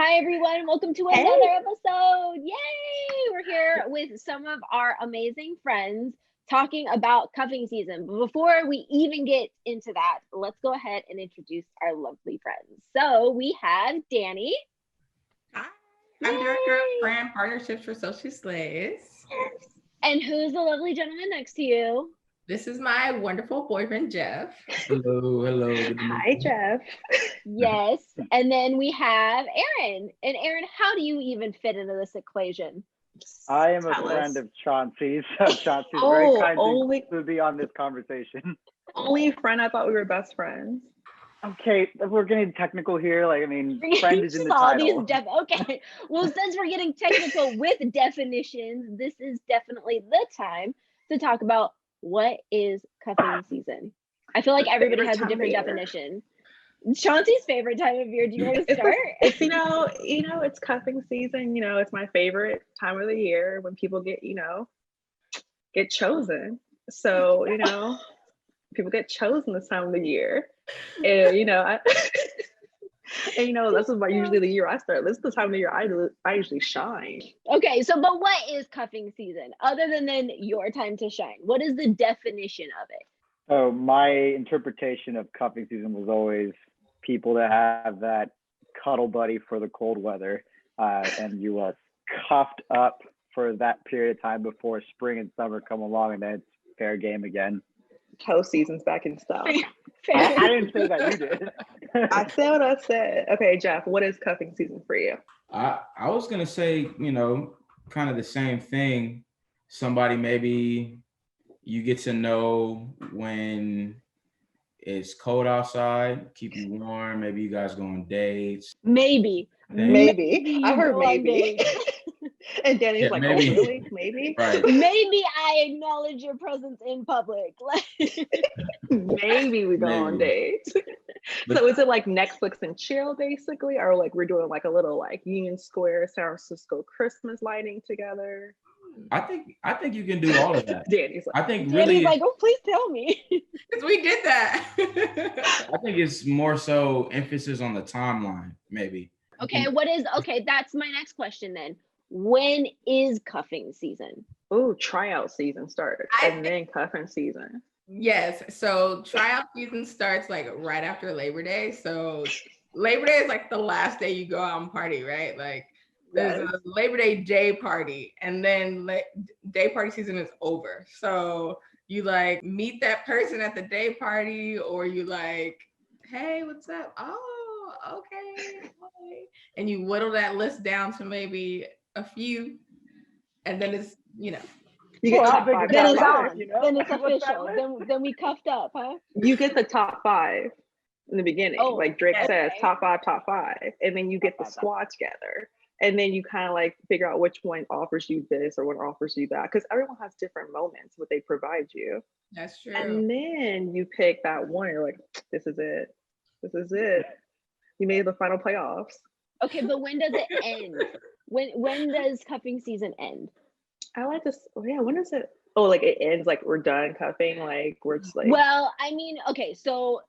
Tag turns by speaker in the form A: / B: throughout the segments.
A: Hi everyone, welcome to another episode. Yay! We're here with some of our amazing friends talking about cuffing season. But before we even get into that, let's go ahead and introduce our lovely friends. So we have Danny.
B: Hi, I'm Director of Brand Partnerships for Social Slays.
A: And who's the lovely gentleman next to you?
B: This is my wonderful boyfriend, Jeff.
C: Hello.
D: Hi, Jeff.
A: Yes. And then we have Aaron. And Aaron, how do you even fit into this equation?
D: I am a friend of Chauncey's, so Chauncey's very kind to be on this conversation.
E: Only friend, I thought we were best friends.
D: Okay, we're getting technical here. Friend is in the title.
A: Okay, well, since we're getting technical with definitions, this is definitely the time to talk about what is cuffing season. I feel like everybody has a different definition. Chauncey's favorite time of year. Do you want to start?
E: It's it's cuffing season. It's my favorite time of the year when people get chosen. So people get chosen this time of the year, and this is usually the year I start. This is the time of the year I usually shine.
A: Okay, so but what is cuffing season other than your time to shine? What is the definition of it?
D: So my interpretation of cuffing season was always people that have that cuddle buddy for the cold weather, and you are cuffed up for that period of time before spring and summer come along, and then it's fair game again.
E: Toe season's back in style.
D: I didn't say that, you did.
E: I said what I said. Okay, Jeff, what is cuffing season for you?
C: I was gonna say, kind of the same thing. Somebody maybe you get to know when it's cold outside, keep you warm. Maybe you guys go on dates.
E: Maybe. I heard maybe. And Danny's like,
C: maybe.
E: Oh, really? Maybe?
C: Right.
A: Maybe I acknowledge your presence in public.
E: Maybe we go on dates. So is it like Netflix and chill basically? Or like we're doing like a little like Union Square, San Francisco Christmas lighting together?
C: I think you can do all of that.
E: Danny's like,
C: I think
A: Danny's
C: really
A: like, oh, please tell me.
B: Because we did that.
C: I think it's more so emphasis on the timeline, maybe.
A: Okay, that's my next question then. When is cuffing season?
E: Oh, tryout season starts and then cuffing season.
B: Yes, so tryout season starts like right after Labor Day. So Labor Day is like the last day you go out and party, right? Like there's a Labor Day party, and then day party season is over. So you like meet that person at the day party, or you like, hey, what's up? Oh, okay. And you whittle that list down to maybe a few, and then it's
E: you get top five.
A: Then it's on. Then it's official. Then we cuffed up, huh?
E: You get the top five in the beginning, like Drake says, top five, and then you get the squad together, and then you kind of like figure out which one offers you this or what offers you that, because everyone has different moments what they provide you.
B: That's true.
E: And then you pick that one. You're like, this is it. You made the final playoffs.
A: Okay, but when does it end? When does cuffing season end?
E: I like this. Oh yeah, when is it? Oh, like it ends like we're done cuffing, like we're just like.
A: Well, I mean, okay, so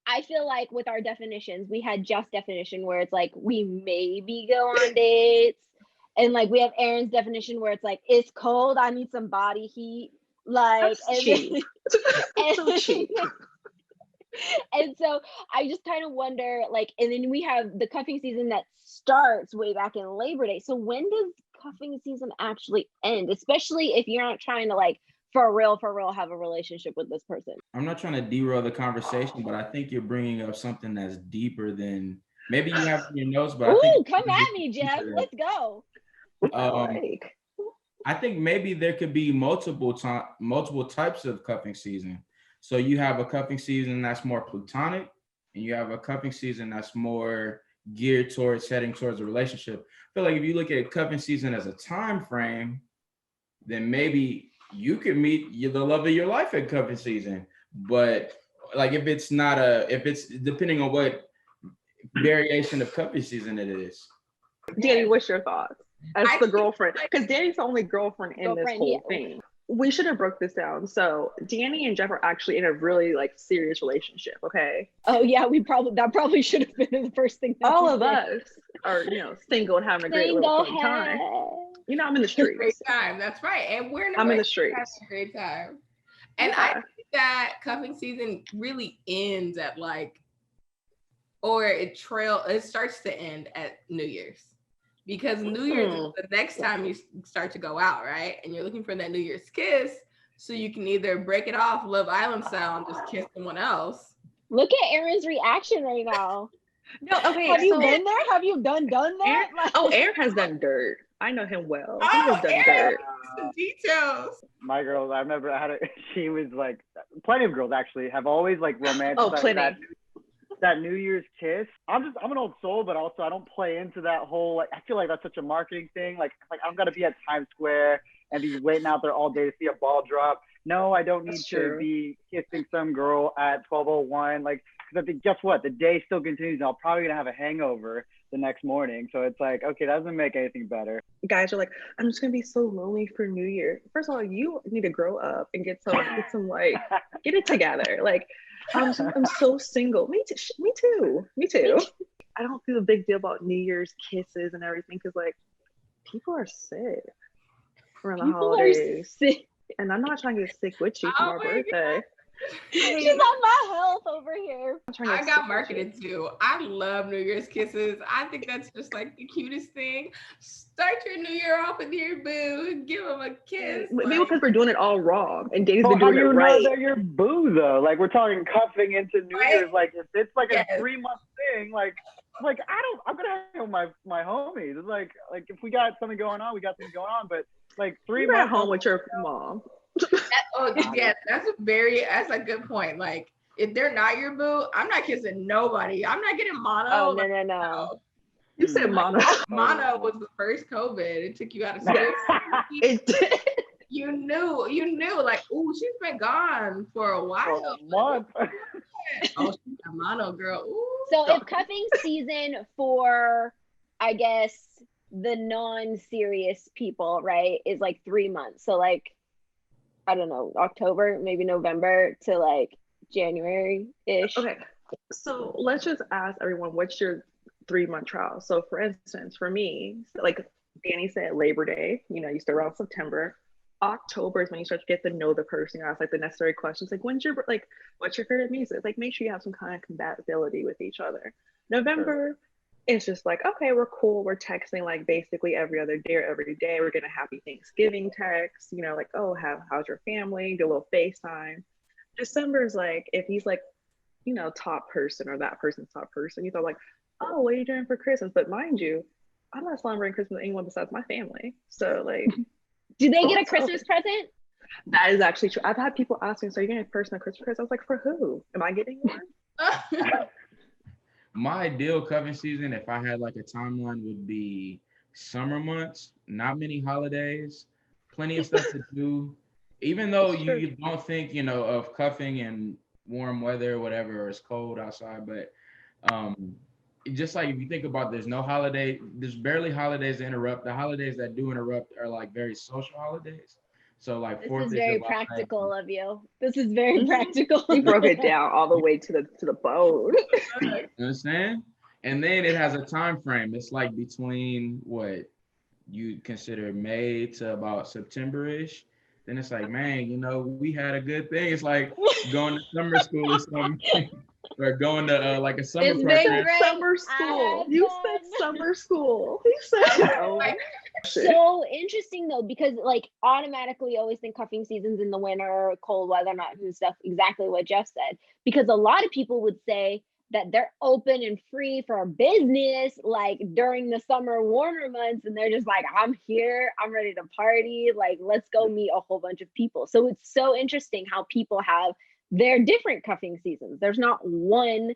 A: I feel like with our definitions, we had Jeff's definition where it's like we maybe go on dates, and like we have Aaron's definition where it's like it's cold, I need some body heat, like
E: cheap. So cheap.
A: And so I just kind of wonder, like, and then we have the cuffing season that starts way back in Labor Day. So when does cuffing season actually end? Especially if you're not trying to like for real have a relationship with this person.
C: I'm not trying to derail the conversation, but I think you're bringing up something that's deeper than maybe you have in your notes. But
A: come at me, Jeff. Let's go.
C: I think maybe there could be multiple types of cuffing season. So you have a cuffing season that's more platonic, and you have a cuffing season that's more geared towards heading towards a relationship. I feel like if you look at cuffing season as a time frame, then maybe you could meet the love of your life at cuffing season. But like if it's depending on what variation of cuffing season it is.
E: Danny, what's your thoughts as the girlfriend? Because Danny's the only girlfriend in this whole thing. we should have broke this down. So Danny and Jeff are actually in a really like serious relationship. Okay.
A: Oh yeah, that probably should have been the first thing.
E: All of us are, single and having a great little fun time. I'm in the streets.
B: Great time. That's right. And
E: I'm in the streets.
B: Having a great time. And I think that cuffing season really ends at it starts to end at New Year's. Because New Year's is the next time you start to go out, right? And you're looking for that New Year's kiss, so you can either break it off Love Island style and just kiss someone else.
A: Look at Aaron's reaction right now.
E: No, okay.
A: Have you been there? Have you done that?
E: Aaron has done dirt. I know him well. He has done
B: Aaron,
E: dirt.
B: some details.
D: My girls, I remember she was like, plenty of girls actually have always like romanticized that New Year's kiss. I'm an old soul, but also I don't play into that whole, like, I feel like that's such a marketing thing. Like I'm gonna be at Times Square and be waiting out there all day to see a ball drop. No, I don't need to be kissing some girl at 12:01. Like, because I think, guess what? The day still continues and I'm probably gonna have a hangover the next morning. So it's like, okay, that doesn't make anything better.
E: Guys are like, I'm just gonna be so lonely for New Year. First of all, you need to grow up and get get it together. Like, I'm so single. Me too. I don't feel a big deal about New Year's kisses and everything because like people are sick around the holidays. And I'm not trying to get sick with you for my birthday.
A: She's on my health over here.
B: I got marketed to. I love New Year's kisses. I think that's just like the cutest thing. Start your New Year off with your boo. Give him a kiss.
E: Maybe because we're doing it all wrong and Dave's been
D: doing
E: it
D: right.
E: How
D: do you know they're your boo though? Like we're talking cuffing into New Year's. Like if it's like a 3-month thing, like I'm gonna hang out with my homies. It's like if we got something going on, we got something going on. But like 3 months
E: at home with your mom.
B: That's a good point. Like if they're not your boo, I'm not kissing nobody. I'm not getting mono.
A: Oh no.
E: You said mono.
B: Mono was the first COVID. It took you out of school.
E: It did.
B: You knew like, ooh, she's been gone for a while.
D: For a month.
B: Oh, she's a mono girl. Ooh.
A: So if cuffing season for, I guess, the non-serious people, right, is like 3 months. So like, I don't know, October, maybe November to like January-ish.
E: Okay. So let's just ask everyone, what's your 3-month trial? So for instance, for me, like Danny said, Labor Day, you start around September. October is when you start to get to know the person. You ask like the necessary questions, like what's your favorite music? Like make sure you have some kind of compatibility with each other. November, it's just like, okay, we're cool. We're texting like basically every other day or every day. We're getting a happy Thanksgiving text, like, oh, how's your family? Do a little FaceTime. December is like, if he's like, top person or that person's top person, you thought like, oh, what are you doing for Christmas? But mind you, I'm not celebrating Christmas with anyone besides my family. So like,
A: do they get a Christmas present?
E: That is actually true. I've had people asking, so you're getting a person a Christmas present? I was like, for who? Am I getting one?
C: My ideal cuffing season, if I had like a timeline, would be summer months, not many holidays, plenty of stuff to do. Even though you don't think, of cuffing in warm weather or whatever, or it's cold outside, but just like if you think about there's barely holidays to interrupt. The holidays that do interrupt are like very social holidays. So like
A: this is very practical of you. This is very practical.
E: You broke it down all the way to the bone.
C: You understand? And then it has a time frame. It's like between what you consider May to about September-ish. Then it's like, man, we had a good thing. It's like going to summer school or something. Or going to like a summer program.
E: Summer school. You said summer school. He said
A: So interesting though, because like automatically you always think cuffing season's in the winter, cold weather, not and stuff, exactly what Jeff said. Because a lot of people would say that they're open and free for business like during the summer warmer months, and they're just like, I'm here, I'm ready to party, like let's go meet a whole bunch of people. So it's so interesting how people have their different cuffing seasons. There's not one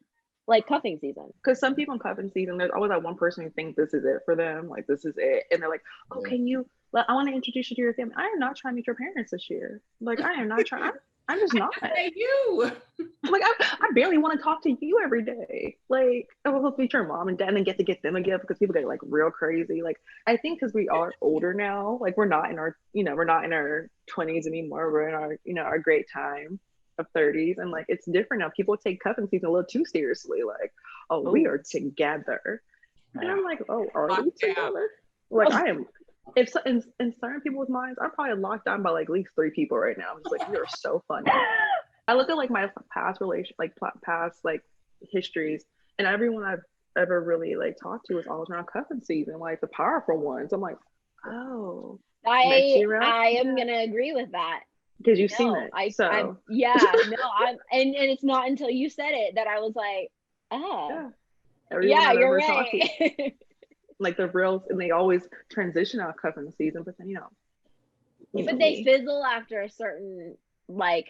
A: like cuffing season.
E: Because some people in cuffing season, there's always that one person who thinks this is it for them, like this is it, and they're like, oh, can you, I want to introduce you to your family. I am not trying to meet your parents this year. Like I am not trying. I'm just not.
B: Hey, you.
E: Like I barely want to talk to you every day. Like, I will meet your mom and dad and then get to get them a gift because people get like real crazy. Like, I think because we are older now, like we're not in our, we're not in our 20s anymore. We're in our, our great time of 30s. And like, it's different now. People take cuffing season a little too seriously. Like, oh, we are together. And I'm like, oh, are we together? Like, I am. If so, in certain people's minds, I'm probably locked down by like at least 3 people right now. I'm just like, you're so funny. I look at like my past histories, and everyone I've ever really like talked to is always around cuffing season, like the powerful ones. I'm like, oh,
A: I am gonna agree with that
E: because you've seen it.
A: and it's not until you said it that I was like, oh, yeah, you're right.
E: Like the real, and they always transition out cuffing season, but then
A: but they fizzle after a certain like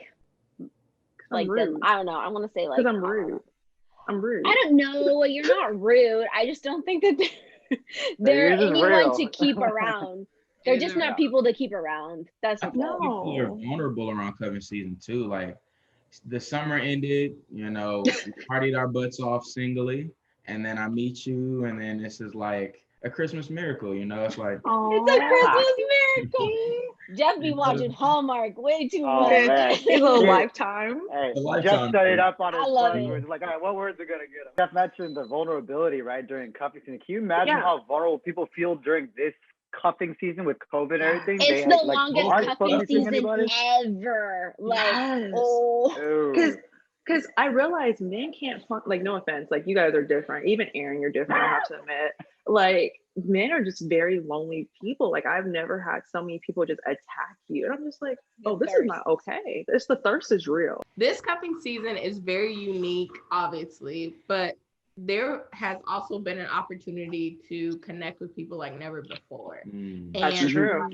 A: I don't know. I want to say like
E: because I'm rude. I
A: don't know. You're not rude. I just don't think that they're anyone to keep around. They're just not people to keep around. That's what
C: people are vulnerable around cuffing season too. Like the summer ended, we partied our butts off singly, and then I meet you, and then this is like a Christmas miracle, it's like
A: it's a Christmas miracle. Jeff be watching Hallmark way too much.
E: His little Lifetime.
D: Hey, Jeff set it up on his phone. It's like, all right, what words are gonna get him? Jeff mentioned the vulnerability, right, during cuffing season. Can you imagine how vulnerable people feel during this cuffing season with COVID and everything?
A: It's the longest cuffing season ever. Like,
E: because I realize men can't like, no offense, like you guys are different. Even Aaron, you're different, I have to admit. Like men are just very lonely people. Like I've never had so many people just attack you. And I'm just like, oh, this is not okay. The thirst is real.
B: This cuffing season is very unique, obviously, but there has also been an opportunity to connect with people like never before.
E: That's true.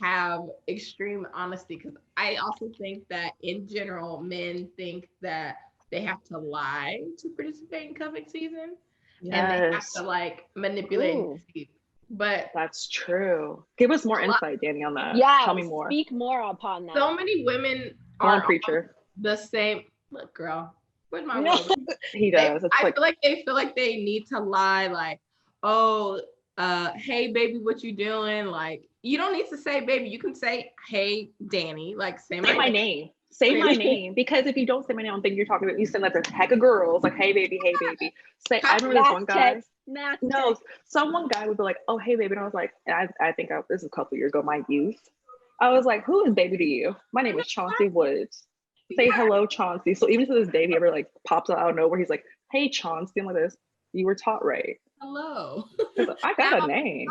B: Have extreme honesty, because I also think that in general men think that they have to lie to participate in cuffing season, and they have to like manipulate and deceive. But
E: that's true. Give us more insight, Danny, on that. Tell me more.
A: Speak more upon that.
B: So many women are the same. Look, girl, where's my role?
E: He does.
B: I feel like they need to lie, like, oh, hey baby, what you doing? Like, you don't need to say baby, you can say hey Danny, like say my name.
E: Say my name, because if you don't say my name, I don't think you're talking about, you send like a heck of girls like hey baby. Say, I remember this one guy. One guy would be like, oh hey baby, and I was like, and I think this is a couple years ago, my youth. I was like, who is baby to you? My name is Chauncey Woods. Say hello, Chauncey. So even to this day, if he ever like pops out of nowhere, he's like, hey Chauncey. I'm like this. You were taught right.
B: Hello.
E: I got a name.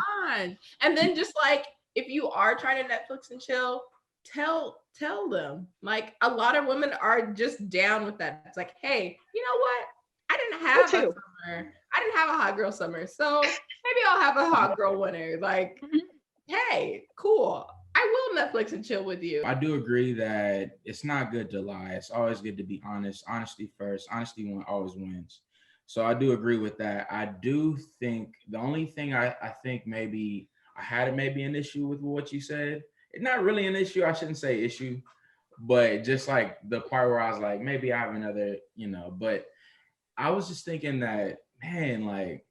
B: And then just like, if you are trying to Netflix and chill, tell them. Like a lot of women are just down with that. It's like, hey, you know what? I didn't have a summer. I didn't have a hot girl summer. So maybe I'll have a hot girl winter. Like, hey, cool. I will Netflix and chill with you.
C: I do agree that it's not good to lie. It's always good to be honest. Honesty first. Honesty always wins. So I do agree with that. I do think the only thing I think maybe I had maybe an issue with what you said. It's not really an issue. I shouldn't say issue, but just like the part where I was like, maybe I have another, but I was just thinking that, man, like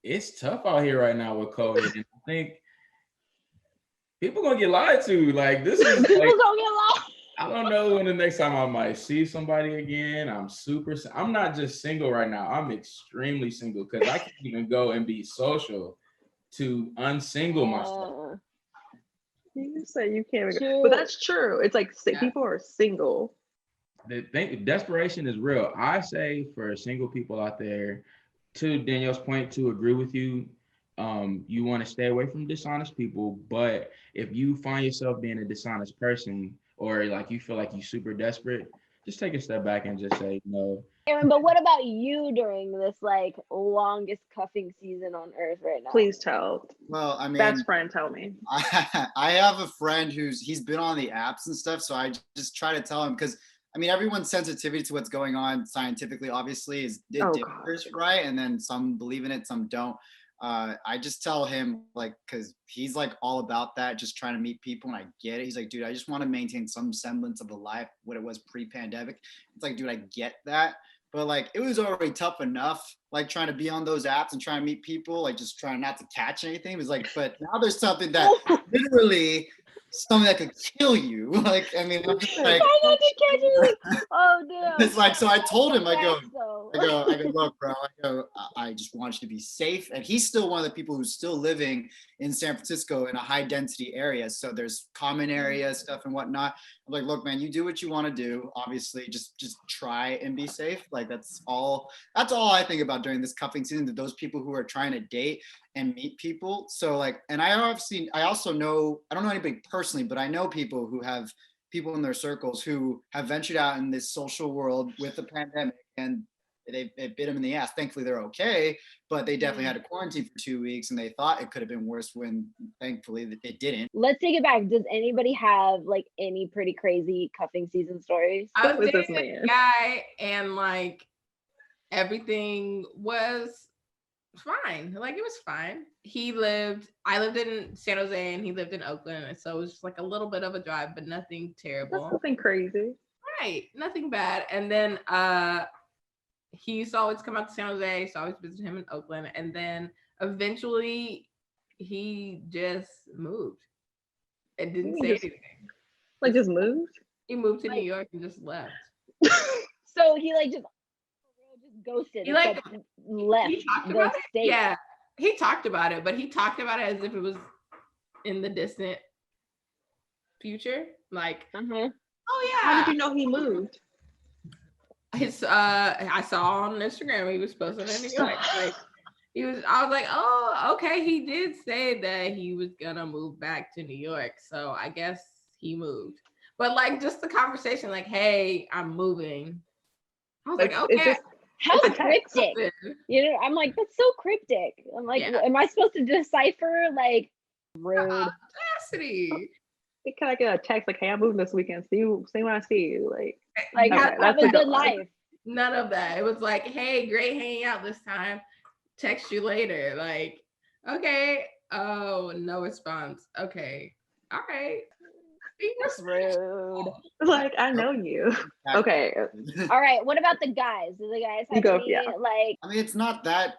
C: it's tough out here right now with COVID. And I think people gonna get lied to. Like this is
A: people gonna get lied.
C: I don't know when the next time I might see somebody again. I'm not just single right now. I'm extremely single because I can't even go and be social to unsingle myself.
E: You say you can't, but that's true. It's like people are single.
C: Desperation is real. I say for single people out there, to Danielle's point, to agree with you, you want to stay away from dishonest people. But if you find yourself being a dishonest person, or like you feel like you're super desperate, just take a step back and just say no.
A: Aaron, but what about you during this like longest cuffing season on earth right now?
E: Please tell.
F: Well, I mean,
E: best friend, tell me.
F: I have a friend he's been on the apps and stuff, so I just try to tell him, because I mean, everyone's sensitivity to what's going on scientifically, obviously, differs, right? And then some believe in it, some don't. I just tell him, like, because he's like all about that, just trying to meet people, and I get it. He's like, dude, I just want to maintain some semblance of a life, what it was pre-pandemic. It's like, dude, I get that, but like it was already tough enough, like trying to be on those apps and trying to meet people, like just trying not to catch anything. It was like, but now there's something that literally something that could kill you. Like, I mean, I'm just like,
A: oh no.
F: it's like, so I told him, I go, look, bro, I just want you to be safe. And he's still one of the people who's still living in San Francisco in a high density area. So there's common area stuff and whatnot. I'm like, look, man, you do what you want to do. Obviously, just try and be safe. Like that's all I think about during this cuffing season, to those people who are trying to date and meet people. So like, and I also know, I don't know anybody personally, but I know people who have people in their circles who have ventured out in this social world with the pandemic, and they bit them in the ass. Thankfully, they're okay, but they definitely had to quarantine for 2 weeks, and they thought it could have been worse when thankfully it didn't.
A: Let's take it back. Does anybody have like any pretty crazy cuffing season stories?
B: I was dating a guy, and like everything was fine. Like it was fine. I lived in San Jose and he lived in Oakland. And so it was just like a little bit of a drive, but nothing terrible.
E: That's nothing crazy.
B: Right. Nothing bad. And then he used to always come out to San Jose. So I always visit him in Oakland. And then eventually he just moved and didn't say anything.
E: Like just moved?
B: He moved to New York and just left.
A: So he like just ghosted.
B: He like
A: left the state.
B: Yeah, he talked about it, but he talked about it as if it was in the distant future. Like, oh yeah.
E: How did you know he moved?
B: I saw on Instagram he was posting in New York. Like I was like, oh, okay. He did say that he was gonna move back to New York, so I guess he moved. But like just the conversation, like, hey, I'm moving. I was like okay.
A: How cryptic. You know, I'm like, that's so cryptic. I'm like, am I supposed to decipher like rude?
B: Audacity.
E: Can I get a text like, hey, I'm moving this weekend. See when I see you.
A: Like have a good life.
B: None of that. It was like, hey, great hanging out this time. Text you later. Like, okay. Oh, no response. Okay. All right.
A: That's rude.
E: Like, I know you. Okay.
A: All right. What about the guys? Do the guys have any, like?
F: I mean, it's not that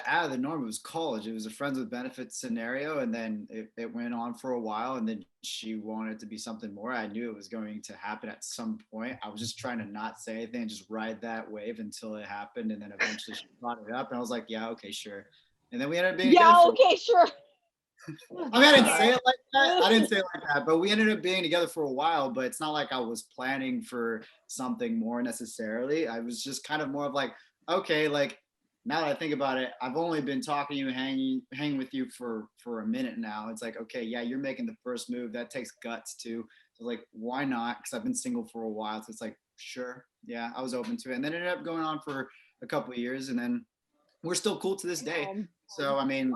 F: out of the norm. It was college. It was a friends with benefits scenario, and then it went on for a while, and then she wanted to be something more. I knew it was going to happen at some point. I was just trying to not say anything and just ride that wave until it happened, and then eventually she brought it up, and I was like, yeah, okay, sure. And then we ended up being
A: sure.
F: I mean, I didn't say it like that, but we ended up being together for a while, but it's not like I was planning for something more necessarily. I was just kind of more of like, okay, like now that I think about it, I've only been talking to you, hanging with you for a minute now. It's like, okay, yeah, you're making the first move. That takes guts too. So like, why not? Because I've been single for a while. So it's like, sure. Yeah, I was open to it. And then it ended up going on for a couple of years, and then we're still cool to this day. So, I mean,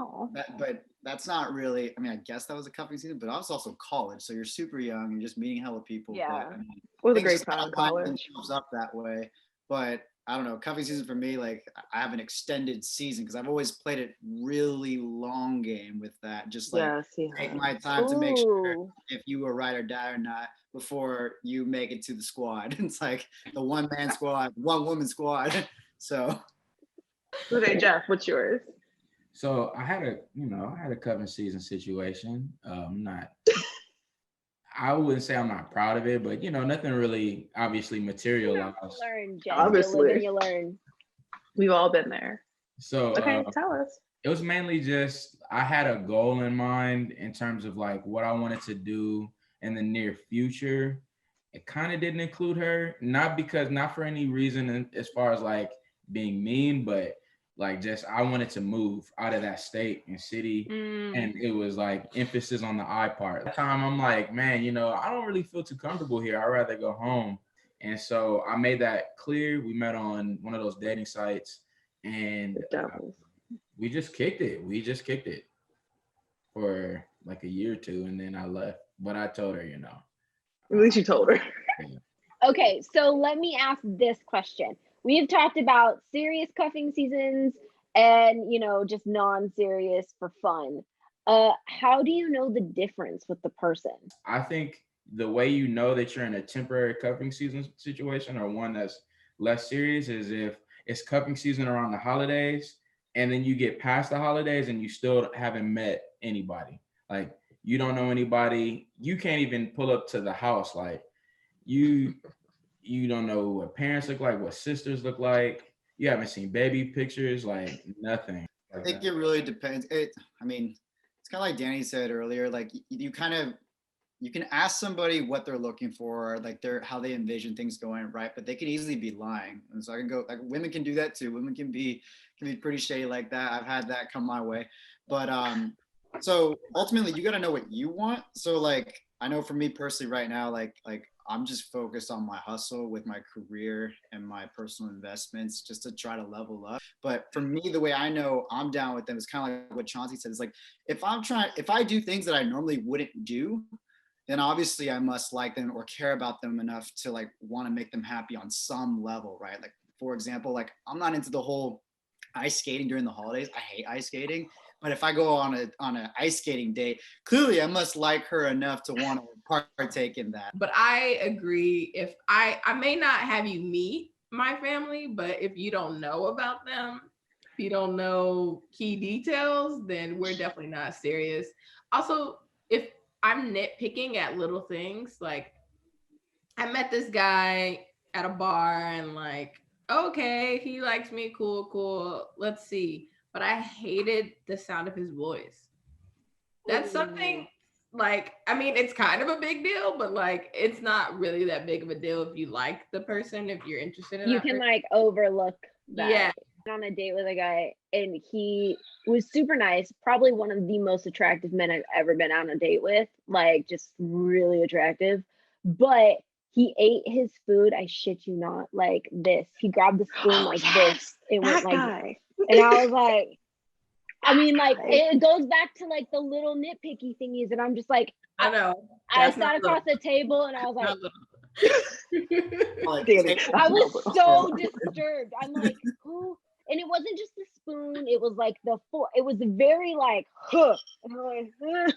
F: but that's not really, I mean, I guess that was a cuffing season, but I was also college. So you're super young, you're just meeting hella people.
A: Yeah.
F: But, I mean,
E: it was a great time in college.
F: Up that way. But I don't know, cuffing season for me, like I have an extended season because I've always played it really long game with that. Just like take my time to make sure if you were ride or die or not before you make it to the squad. It's like the one man squad, one woman squad. So.
E: Okay, Jeff, what's yours?
C: So I had a cuffing season situation. I wouldn't say I'm not proud of it, but nothing really obviously materialized.
A: You learn, Jeff.
E: Obviously,
A: you learn.
E: We've all been there.
C: So
E: okay, tell us.
C: It was mainly just I had a goal in mind in terms of like what I wanted to do in the near future. It kind of didn't include her, not for any reason as far as like being mean, but like just I wanted to move out of that state and city, and it was like emphasis on the I part. At the time I'm like, man, I don't really feel too comfortable here. I'd rather go home. And so I made that clear. We met on one of those dating sites, and we just kicked it. For like a year or two, and then I left. But I told her,
E: At least you told her.
A: Okay, so let me ask this question. We've talked about serious cuffing seasons and, just non-serious for fun. How do you know the difference with the person?
C: I think the way you know that you're in a temporary cuffing season situation or one that's less serious is if it's cuffing season around the holidays, and then you get past the holidays and you still haven't met anybody. Like you don't know anybody. You can't even pull up to the house. Like you don't know what parents look like, what sisters look like. You haven't seen baby pictures, like nothing.
F: I think it really depends. I mean, it's kind of like Danny said earlier. Like you can ask somebody what they're looking for, like how they envision things going, right? But they can easily be lying. And so I can go, like women can do that too. Women can be pretty shady like that. I've had that come my way. But so ultimately you got to know what you want. So like I know for me personally right now, like I'm just focused on my hustle with my career and my personal investments just to try to level up. But for me, the way I know I'm down with them is kind of like what Chauncey said. Is like if I do things that I normally wouldn't do, then obviously I must like them or care about them enough to like want to make them happy on some level, right? Like for example, like I'm not into the whole ice skating during the holidays. I hate ice skating. But if I go on an ice skating date, clearly I must like her enough to want to partake in that.
B: But I agree. If I may not have you meet my family, but if you don't know about them, if you don't know key details, then we're definitely not serious. Also, if I'm nitpicking at little things, like I met this guy at a bar and like, okay, he likes me, cool, let's see. But I hated the sound of his voice. That's something like, I mean, it's kind of a big deal, but like, it's not really that big of a deal if you like the person, if you're interested in
A: you
B: that
A: can
B: person.
A: like overlook that.
B: Yeah.
A: On a date with a guy and he was super nice, probably one of the most attractive men I've ever been on a date with, like just really attractive. But he ate his food, I shit you not, like this. He grabbed the spoon like this. It went like
E: guy.
A: And I was like, I mean, like it goes back to like the little nitpicky thingies, and I'm just like,
B: I know.
A: I sat across the table and I was like,
F: Like,
A: I was so disturbed. I'm like, who? And it wasn't just the spoon, it was like the fork. It was very like, huh. And I'm like,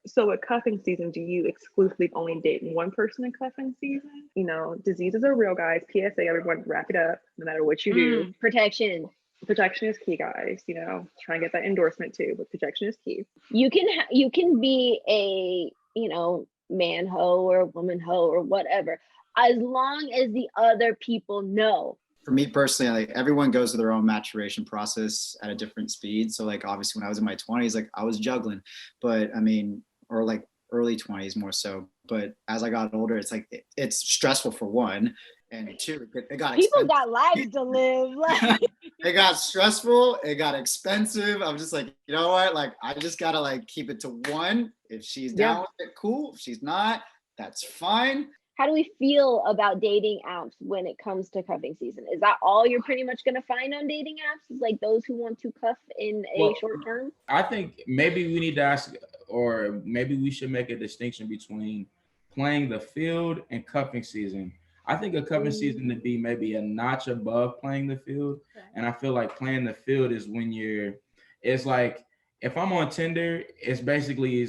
E: So with cuffing season, do you exclusively only date one person in cuffing season? You know, diseases are real, guys. PSA, everyone wrap it up, no matter what you do.
A: protection.
E: Protection is key, guys. You know, try and get that endorsement too, but protection is key.
A: You can be a, you know, man hoe or woman hoe or whatever, as long as the other people know.
F: For me personally, like everyone goes through their own maturation process at a different speed. So like obviously when I was in my 20s, like I was juggling, but I mean, or like early 20s more so. But as I got older, it's like it's stressful for one, and two, it got
A: people
F: expensive.
A: got lives to live. Like
F: It got stressful. It got expensive. I'm just like, you know what? Like I just gotta like keep it to one. If she's down with it, cool. If she's not, that's fine.
A: How do we feel about dating apps when it comes to cuffing season? Is that all you're pretty much going to find on dating apps? Is like those who want to cuff in a short term?
C: I think maybe we need to ask, or maybe we should make a distinction between playing the field and cuffing season. I think a cuffing season to be maybe a notch above playing the field. And I feel like playing the field is when it's like, if I'm on Tinder, it's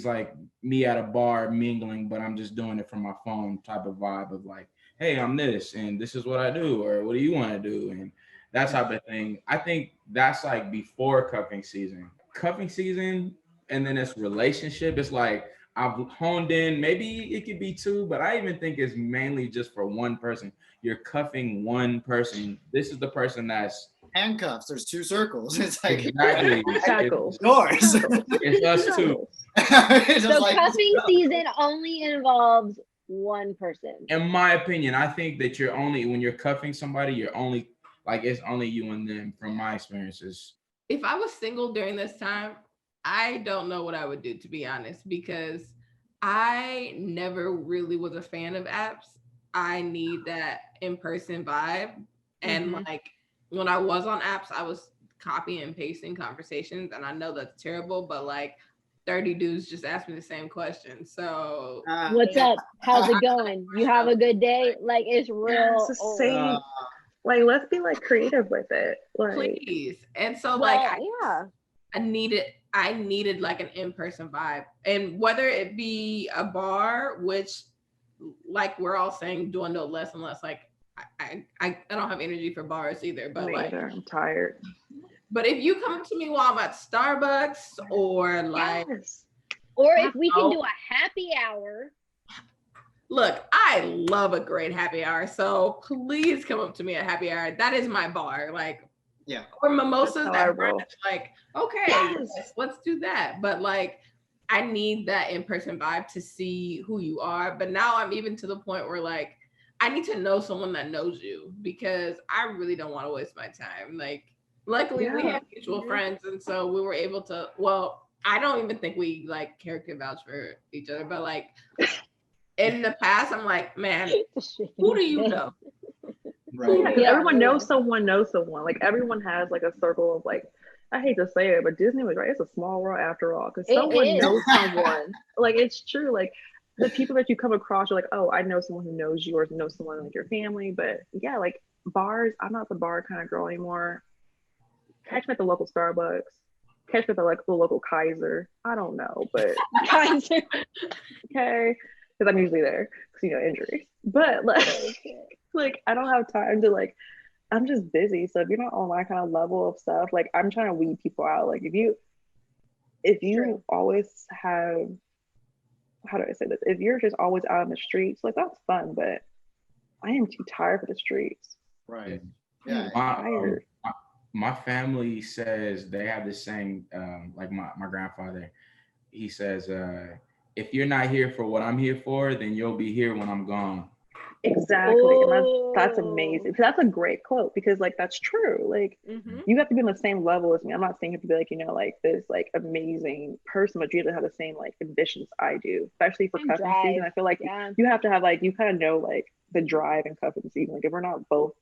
C: like me at a bar mingling, but I'm just doing it from my phone type of vibe of like, hey, I'm this and this is what I do, or what do you want to do? And that type of thing. I think that's like before cuffing season. Cuffing season, and then it's relationship. It's like I've honed in, maybe it could be two, but I even think it's mainly just for one person. You're cuffing one person. This is the person that's
F: handcuffs. There's two circles. It's like
C: exactly
E: shackles.
F: Doors.
C: It's us two.
A: So like, cuffing season only involves one person.
C: In my opinion, I think that when you're cuffing somebody, it's only you and them from my experiences.
B: If I was single during this time, I don't know what I would do, to be honest, because I never really was a fan of apps. I need that in-person vibe. And like when I was on apps, I was copying and pasting conversations, and I know that's terrible, but like 30 dudes just asked me the same question. So
A: what's up? How's it going? You have a good day? Like it's real.
E: It's the same. Like let's be like creative with it. Like
B: please. And so I needed like an in-person vibe. And whether it be a bar, which like we're all saying doing no less and less, like I don't have energy for bars either. But
E: Me
B: like,
E: either. I'm tired.
B: but if you come up to me while I'm at Starbucks or like,
E: Yes.
A: Or if we can do a happy hour.
B: look, I love a great happy hour. So please come up to me at happy hour. That is my bar. Like,
F: Yeah.
B: Or mimosas at brunch. Like, okay,
E: Yes.
B: let's do that. But like, I need that in-person vibe to see who you are. But now I'm even to the point where like, I need to know someone that knows you, because I really don't want to waste my time. Like, luckily we have mutual friends, and so we were able to, well, I don't even think we like character vouch for each other, but like in the past, I'm like, man, who do you know?
F: Right.
E: Yeah, everyone knows someone knows someone. Like everyone has like a circle of like, I hate to say it, but Disney was right. It's a small world after all, because someone knows someone. Like it's true. Like the people that you come across, you're like, oh, I know someone who knows you or knows someone like your family. But yeah, like bars, I'm not the bar kind of girl anymore. Catch me at the local Starbucks. Catch me at the like the local Kaiser. I don't know, but
A: Kaiser.
E: Okay, because I'm usually there because injuries. But like I don't have time to like. I'm just busy. So if you're not on my kind of level of stuff, like I'm trying to weed people out. Like if you always have, how do I say this? If you're just always out on the streets, like that's fun, but I am too tired for the streets.
F: Right.
E: Yeah.
C: My family says they have this saying, like my grandfather, he says, if you're not here for what I'm here for, then you'll be here when I'm gone.
E: Exactly. And that's amazing. That's a great quote, because like that's true. Like you have to be on the same level as me. I'm not saying you have to be like, like this like amazing person, but you have to have the same like ambitions I do, especially for cuffing season. I feel like you have to have like, you kind of know like the drive in cuffing season. Like if we're not both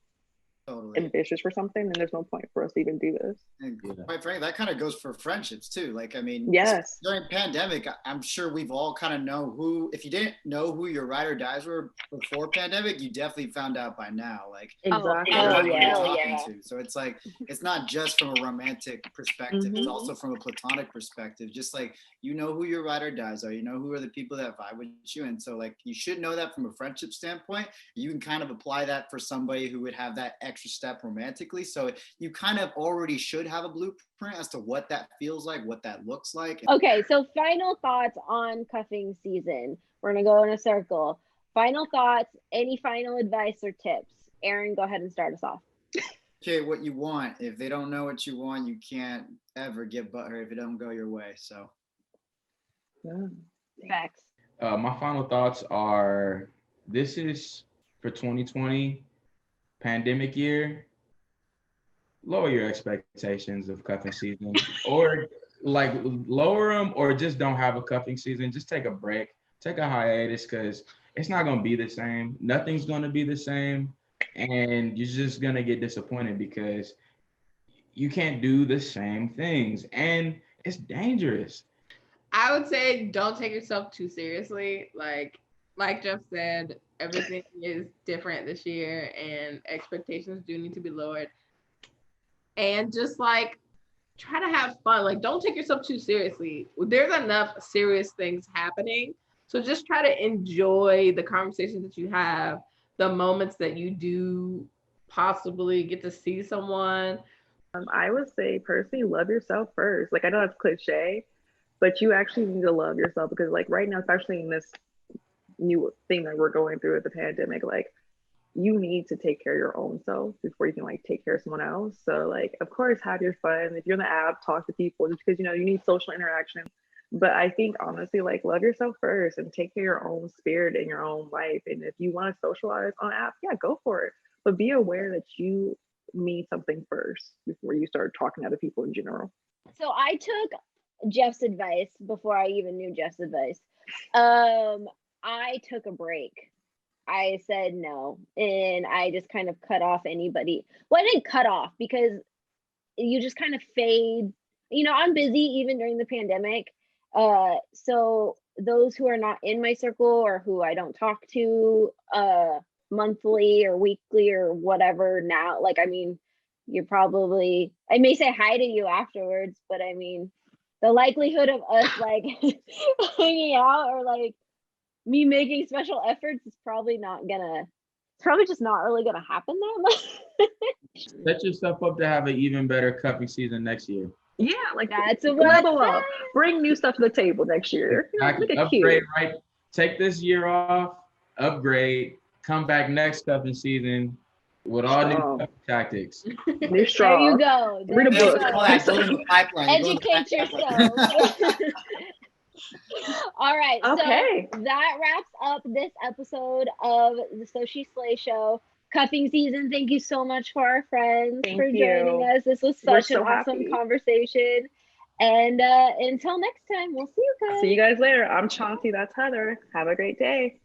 E: ambitious for something, then there's no point for us to even do this.
F: And quite frankly, that kind of goes for friendships too. Like, I mean,
E: yes,
F: during pandemic, I'm sure we've all kind of know who, if you didn't know who your ride or dies were before pandemic, you definitely found out by now. Like,
E: exactly.
F: Who you're talking to. So it's like, it's not just from a romantic perspective, it's also from a platonic perspective. Just like, who your ride or dies are, who are the people that vibe with you. And so like, you should know that from a friendship standpoint. You can kind of apply that for somebody who would have that extra step romantically. So you kind of already should have a blueprint as to what that feels like, what that looks like.
A: Okay, so final thoughts on cuffing season. We're gonna go in a circle. Final thoughts, any final advice or tips? Aaron, go ahead and start us off.
F: Okay, what you want. If they don't know what you want, you can't ever get butthurt if it don't go your way. So
A: facts.
C: My final thoughts are, this is for 2020 pandemic year. Lower your expectations of cuffing season, or like lower them, or just don't have a cuffing season. Just take a break, take a hiatus, because it's not going to be the same. Nothing's going to be the same. And you're just going to get disappointed because you can't do the same things. And it's dangerous.
B: I would say don't take yourself too seriously. Like Jeff said, everything is different this year and expectations do need to be lowered. And just like try to have fun. Like don't take yourself too seriously. There's enough serious things happening. So just try to enjoy the conversations that you have, the moments that you do possibly get to see someone.
E: I would say personally, love yourself first. Like I know that's cliche, but you actually need to love yourself, because like right now, especially in this new thing that we're going through with the pandemic, like you need to take care of your own self before you can like take care of someone else. So like, of course, have your fun. If you're in the app, talk to people, just because you need social interaction. But I think honestly, like love yourself first and take care of your own spirit and your own life. And if you want to socialize on app, yeah, go for it. But be aware that you need something first before you start talking to other people in general.
A: So I took Jeff's advice before I even knew Jeff's advice. I took a break. I said no, and I just kind of cut off anybody. Well, I didn't cut off, because you just kind of fade. I'm busy even during the pandemic. So those who are not in my circle or who I don't talk to monthly or weekly or whatever now, like, I mean, I may say hi to you afterwards, but I mean, the likelihood of us like hanging out or like me making special efforts is probably not gonna it's probably just not really gonna happen that much.
C: Set yourself up to have an even better cuffing season next year.
E: Yeah, like
A: That's what
E: level up. Bring new stuff to the table next year.
C: Exactly.
E: Look at
C: Upgrade,
E: cute.
C: right? Take this year off, upgrade, come back next cuffing season with all new cuffing tactics.
E: New straw.
A: There you go.
E: Read a
A: There you
E: book.
A: go.
F: All that building the pipeline.
A: Educate yourself. All right.
E: Okay.
A: So that wraps up this episode of the So She Slay Show. Cuffing season. Thank you so much for our friends for joining us. This was such an awesome conversation. And until next time, we'll see you guys.
E: See you guys later. I'm Chauncey. That's Heather. Have a great day.